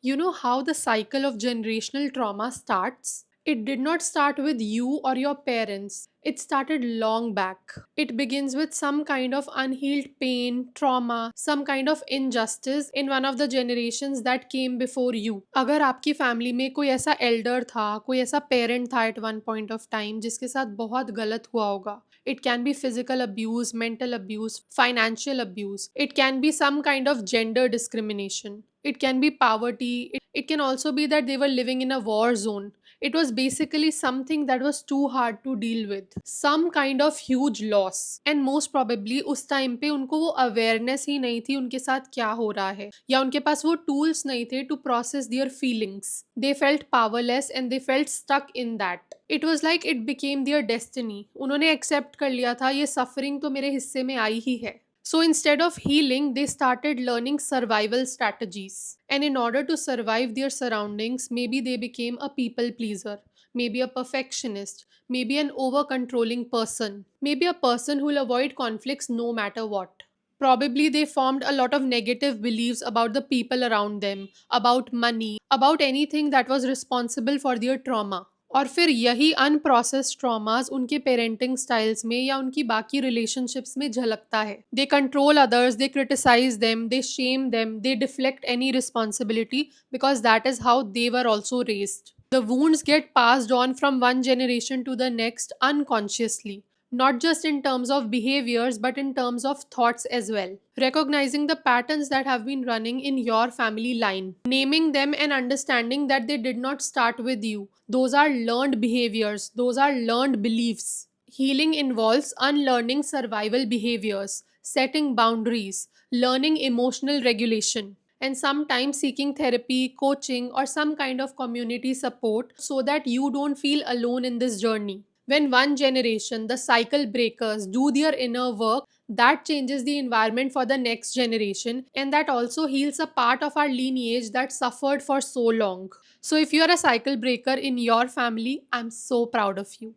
You know how the cycle of generational trauma starts? It did not start with you or your parents. It started long back. It begins with some kind of unhealed pain, trauma, some kind of injustice in one of the generations that came before you. अगर आपकी family में कोई ऐसा Elder था, कोई ऐसा parent था at one point of time जिसके साथ बहुत गलत हुआ होगा, it can be physical abuse, mental abuse, financial abuse. It can be some kind of gender discrimination. It can be poverty. It can also be that they were living in a war zone. It was basically something that was too hard to deal with. Some kind of huge loss. And most probably उस time पे उनको वो awareness ही नहीं थी उनके साथ क्या हो रहा है या उनके पास वो टूल्स नहीं थे to process their feelings. They felt powerless and they felt stuck in that. It was like it became their destiny. उन्होंने एक्सेप्ट कर लिया था ये सफरिंग तो मेरे हिस्से में आई ही है. So instead of healing, they started learning survival strategies. And in order to survive their surroundings, maybe they became a people pleaser, maybe a perfectionist, maybe an over controlling person, maybe a person who'll avoid conflicts no matter what. Probably they formed a lot of negative beliefs about the people around them, about money, about anything that was responsible for their trauma. और फिर यही unprocessed traumas उनके parenting styles में या उनकी बाकी relationships में झलकता है. They control others, they criticize them, they shame them, they deflect any responsibility because that is how they were also raised. The wounds get passed on from one generation to the next unconsciously, not just in terms of behaviors but in terms of thoughts as well. Recognizing the patterns that have been running in your family line, naming them and understanding that they did not start with you. Those are learned behaviors, those are learned beliefs. Healing involves unlearning survival behaviors, setting boundaries, learning emotional regulation, and sometimes seeking therapy, coaching, or some kind of community support so that you don't feel alone in this journey. When one generation, the cycle breakers, do their inner work, that changes the environment for the next generation, and that also heals a part of our lineage that suffered for so long. So, if you're a cycle breaker in your family, I'm so proud of you.